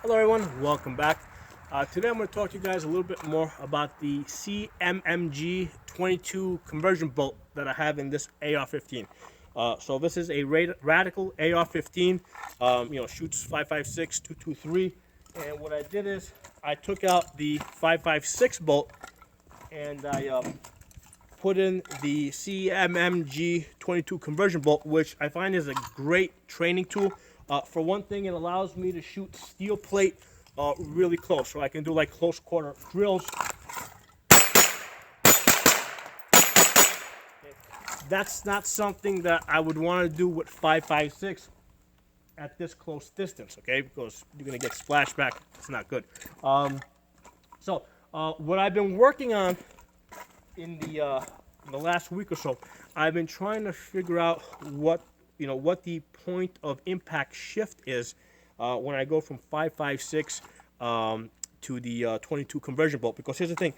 Hello everyone, welcome back. Today I'm going to talk to you guys a little bit more about the CMMG 22 conversion bolt that I have in this AR-15. So this is a radical AR-15, shoots 5.56, 223, and what I did is I took out the 5.56 bolt and I put in the CMMG 22 conversion bolt, which I find is a great training tool. For one thing, it allows me to shoot steel plate really close, so I can do like close quarter drills. That's not something that I would want to do with 5.56 at this close distance, okay? Because you're gonna get splashback. It's not good. What I've been working on in the last week or so, I've been trying to figure out what the point of impact shift is when I go from 5.56 to the 22 conversion bolt. Because here's the thing,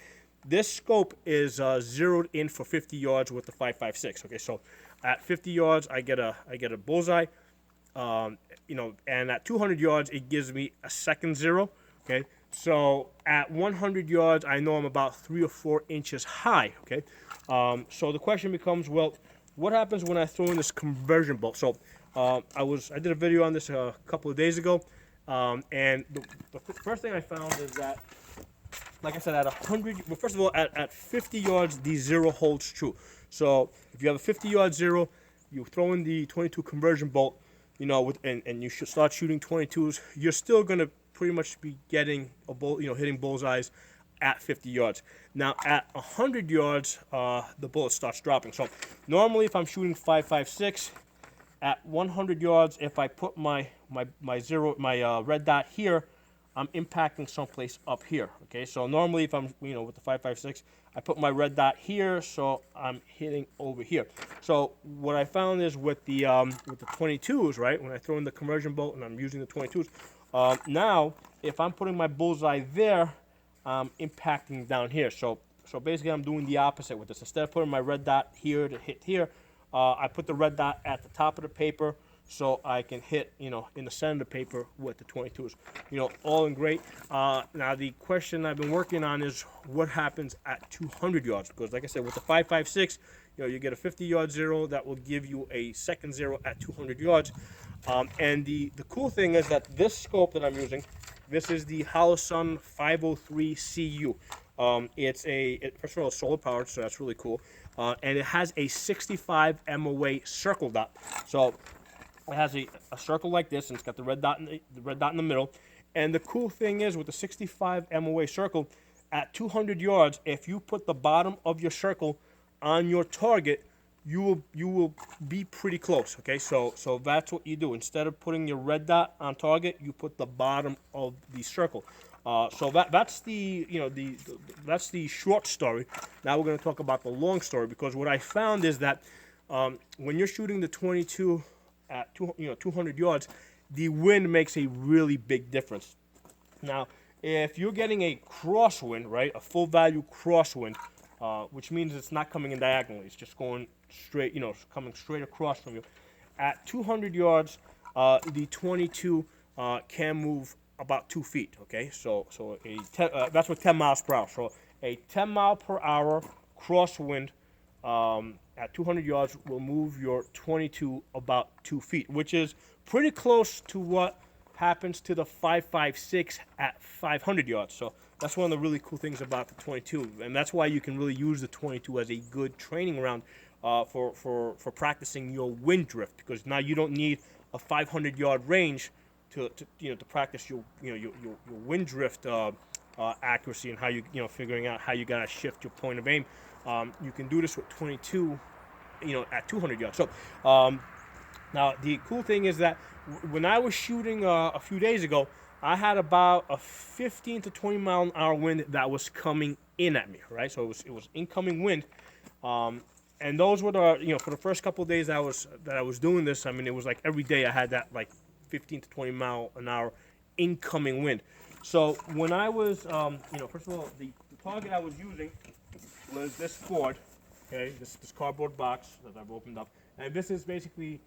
this scope is zeroed in for 50 yards with the 5.56. Okay, so at 50 yards I get a bullseye, and at 200 yards it gives me a second zero. Okay, so at 100 yards I know I'm about 3 or 4 inches high. Okay, so the question becomes, well, what happens when I throw in this conversion bolt? So I did a video on this a couple of days ago, and the first thing I found is that, like I said, at 100, well, first of all, at 50 yards, the zero holds true. So if you have a 50-yard zero, you throw in the 22 conversion bolt, and you should start shooting 22s, you're still gonna pretty much be getting a bull, hitting bullseyes at 50 yards. Now at 100 yards, the bullet starts dropping. So normally, if I'm shooting 5.56 at 100 yards, if I put my red dot here, I'm impacting someplace up here. Okay, so normally if I'm with the 5.56, I put my red dot here, so I'm hitting over here. So what I found is with the 22s, right? When I throw in the conversion bolt and I'm using the 22s, now if I'm putting my bullseye there, I'm impacting down here. So basically I'm doing the opposite with this. Instead of putting my red dot here to hit here, I put the red dot at the top of the paper, so I can hit, in the center of the paper with the 22s. All in great. Now the question I've been working on is what happens at 200 yards, because like I said, with the 5.56, you get a 50-yard zero that will give you a second zero at 200 yards. And the cool thing is that this scope that I'm using, this is the Holosun 503 CU. First of all, it's solar powered, so that's really cool. And it has a 65 MOA circle dot. So it has a circle like this, and it's got the red dot in the middle. And the cool thing is, with the 65 MOA circle, at 200 yards, if you put the bottom of your circle on your target, you will be pretty close. Okay, so that's what you do. Instead of putting your red dot on target, you put the bottom of the circle. So that's the that's the short story. Now we're going to talk about the long story, because what I found is that when you're shooting the 22 at 200 yards, the wind makes a really big difference. Now, if you're getting a crosswind, right, a full value crosswind, which means it's not coming in diagonally, it's just going straight, coming straight across from you. At 200 yards, the 22 can move about 2 feet. Okay, so that's with 10 miles per hour. So a 10 mile per hour crosswind at 200 yards will move your 22 about 2 feet, which is pretty close to what happens to the 5.56 at 500 yards. So that's one of the really cool things about the 22, and that's why you can really use the 22 as a good training round for practicing your wind drift, because now you don't need a 500-yard range to practice your wind drift accuracy, and how figuring out how you gotta shift your point of aim. You can do this with 22, at 200 yards. So now the cool thing is that when I was shooting a few days ago, I had about a 15 to 20 mile an hour wind that was coming in at me, right? So it was incoming wind, and those were the for the first couple of days that I was doing this. I mean, it was like every day I had that like 15 to 20 mile an hour incoming wind. So when I was first of all, the target I was using was this Ford, okay, this cardboard box that I've opened up, and this is basically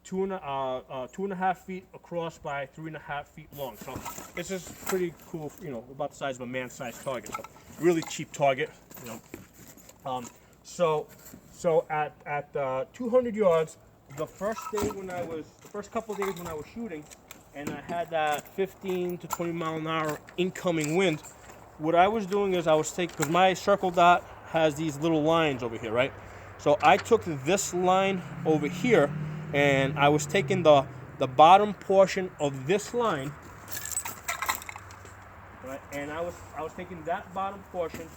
two and a half feet across by 3.5 feet long. So this is pretty cool, you know, about the size of a man-sized target. So really cheap target, you know. So at 200 yards, the first couple of days when I was shooting, and I had that 15 to 20 mile an hour incoming wind, what I was doing is I was taking, because my circle dot has these little lines over here, right? So I took this line over here, and I was taking the bottom portion of this line, right? And I was taking that bottom portion,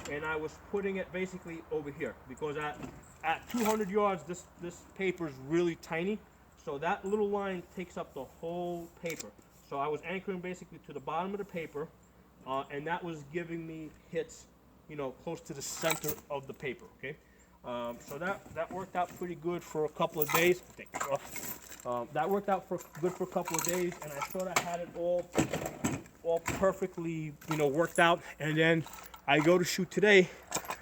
and I was putting it basically over here, because at 200 yards, this paper is really tiny, so that little line takes up the whole paper. So I was anchoring basically to the bottom of the paper, and that was giving me hits, you know, close to the center of the paper. Okay, so that worked out pretty good for a couple of days. That worked out good for a couple of days, and I thought I had it all perfectly, you know, worked out. And then I go to shoot today,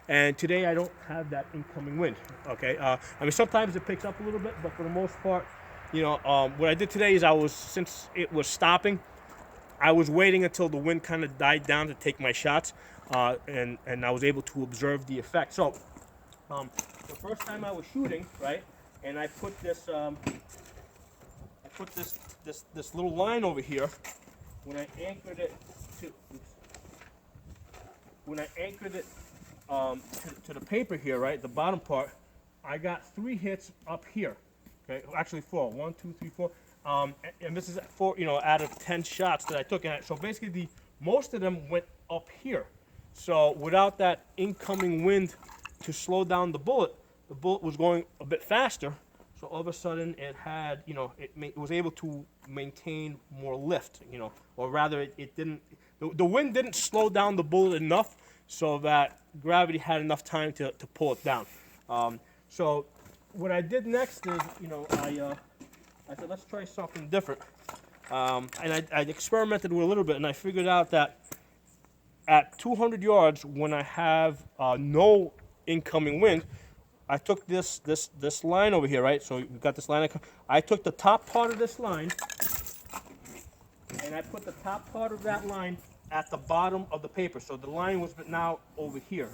and today I don't have that incoming wind. Okay, I mean sometimes it picks up a little bit, but for the most part, you know, what I did today is since it was stopping, I was waiting until the wind kind of died down to take my shots, and I was able to observe the effect. So the first time I was shooting, right, and I put this this little line over here. When I anchored it to the paper here, right, the bottom part, I got 3 hits up here. Okay, actually 4. 1, 2, 3, 4. And this is 4, you know, out of 10 shots that I took. And so basically, most of them went up here. So without that incoming wind to slow down the bullet was going a bit faster. So all of a sudden, it had, you know, it was able to maintain more lift, you know, or rather, it didn't. The wind didn't slow down the bullet enough so that gravity had enough time to pull it down. So what I did next is, you know, I said, let's try something different. And I experimented with a little bit, and I figured out that at 200 yards, when I have no incoming wind, I took this line over here, right? So you've got this line. I took the top part of this line, and I put the top part of that line at the bottom of the paper. So the line was now over here.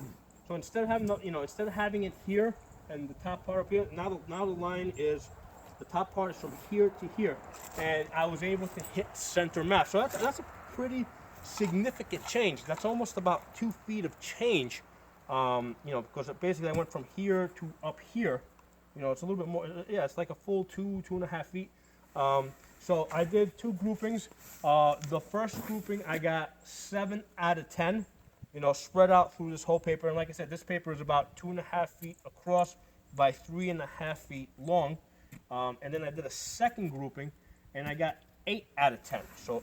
So instead of having instead of having it here and the top part up here, now the line is, the top part is from here to here, and I was able to hit center mass. So that's a pretty significant change. That's almost about 2 feet of change. You know, because basically I went from here to up here. You know, it's a little bit more. Yeah, it's like a full 2.5 feet. So I did 2 groupings. The first grouping I got 7 out of 10. You know, spread out through this whole paper. And like I said, this paper is about 2.5 feet across by 3.5 feet long. And then I did a second grouping, and I got 8 out of 10. So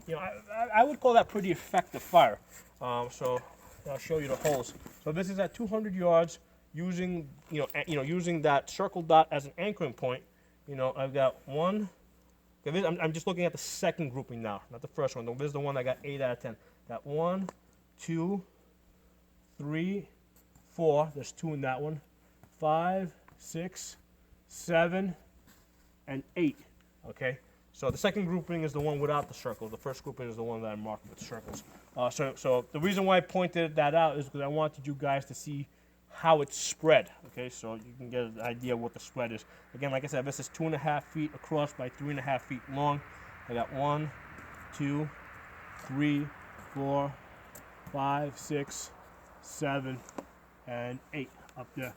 you know, I would call that pretty effective fire. So I'll show you the holes. So this is at 200 yards, using using that circle dot as an anchoring point. You know, I've got 1. Okay, I'm just looking at the second grouping now, not the first one. This is the one I got 8 out of 10. Got 1, 2, 3, 4. There's 2 in that one. 5, 6, 7, and 8. Okay. So the second grouping is the one without the circle. The first grouping is the one that I marked with circles. So the reason why I pointed that out is because I wanted you guys to see how it's spread. Okay, so you can get an idea of what the spread is. Again, like I said, this is 2.5 feet across by 3.5 feet long. I got 1, 2, 3, 4, 5, 6, 7, and 8 up there.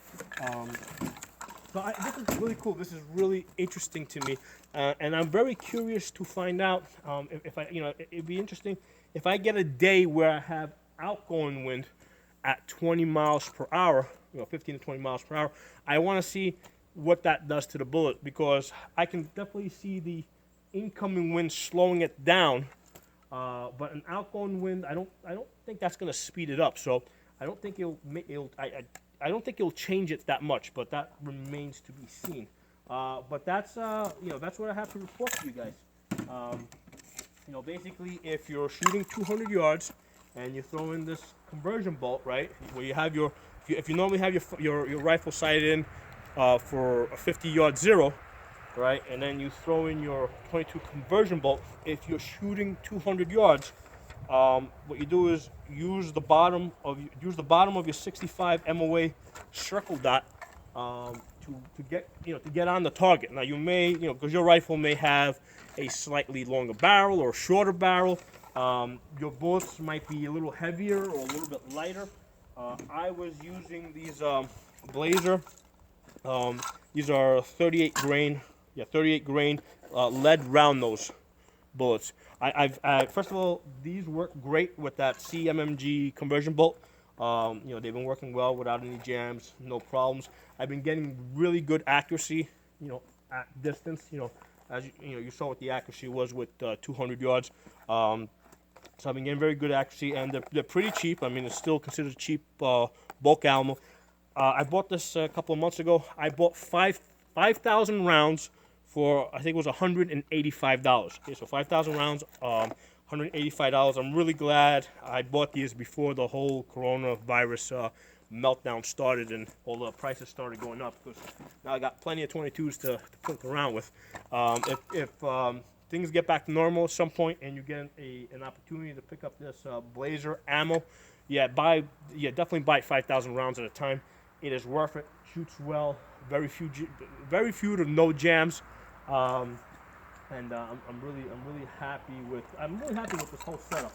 So this is really cool. This is really interesting to me, and I'm very curious to find out if I, it'd be interesting if I get a day where I have outgoing wind at 20 miles per hour, 15 to 20 miles per hour. I want to see what that does to the bullet, because I can definitely see the incoming wind slowing it down, but an outgoing wind, I don't think that's going to speed it up. So I don't think I don't think it'll change it that much, but that remains to be seen. But that's that's what I have to report to you guys. Basically, if you're shooting 200 yards and you throw in this conversion bolt, right, where you have if you normally have your rifle sighted in for a 50-yard zero, right? And then you throw in your 22 conversion bolt. If you're shooting 200 yards, what you do is use the bottom of your 65 MOA circle dot to get on the target. Now you may, because your rifle may have a slightly longer barrel or a shorter barrel, your bullets might be a little heavier or a little bit lighter. I was using these Blazer. These are 38 grain, 38 grain lead round nose bullets. First of all, these work great with that CMMG conversion bolt. They've been working well without any jams, no problems. I've been getting really good accuracy, at distance. As you saw what the accuracy was with 200 yards. So I've been getting very good accuracy, and they're pretty cheap. I mean, it's still considered cheap bulk ammo. I bought this a couple of months ago. I bought 5,000 rounds for, I think it was $185. Okay, so 5,000 rounds, $185. I'm really glad I bought these before the whole coronavirus meltdown started and all the prices started going up, because now I got plenty of 22s to poke around with. If things get back to normal at some point and you get an opportunity to pick up this Blazer ammo, definitely buy 5,000 rounds at a time. It is worth it. Shoots well. Very few to no jams. I'm really happy with this whole setup.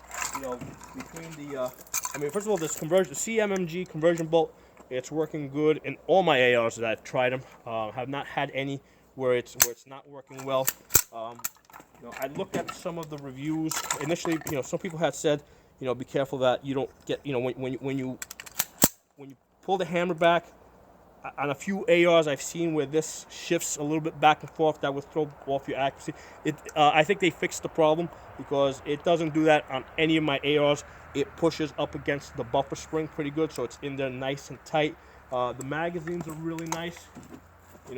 Between first of all, this conversion, the CMMG conversion bolt, it's working good in all my ARs that I've tried them. Have not had any where it's not working well. I looked at some of the reviews. Initially, some people had said, be careful that you don't get, when you pull the hammer back. On a few ARs I've seen where this shifts a little bit back and forth, that would throw off your accuracy. I think they fixed the problem, because it doesn't do that on any of my ARs. It pushes up against the buffer spring pretty good, so it's in there nice and tight. The magazines are really nice. They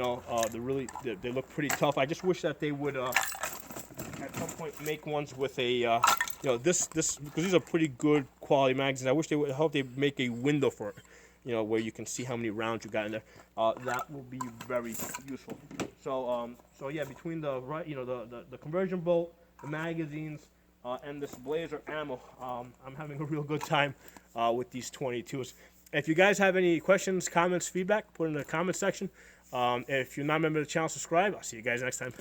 look pretty tough. I just wish that they would at some point make ones with a this because these are pretty good quality magazines. I hope they make a window for it. Where you can see how many rounds you got in there. That will be very useful. So yeah, between the conversion bolt, the magazines, and this Blazer ammo, I'm having a real good time with these 22s. If you guys have any questions, comments, feedback, put it in the comment section. If you're not a member of the channel, subscribe. I'll see you guys next time.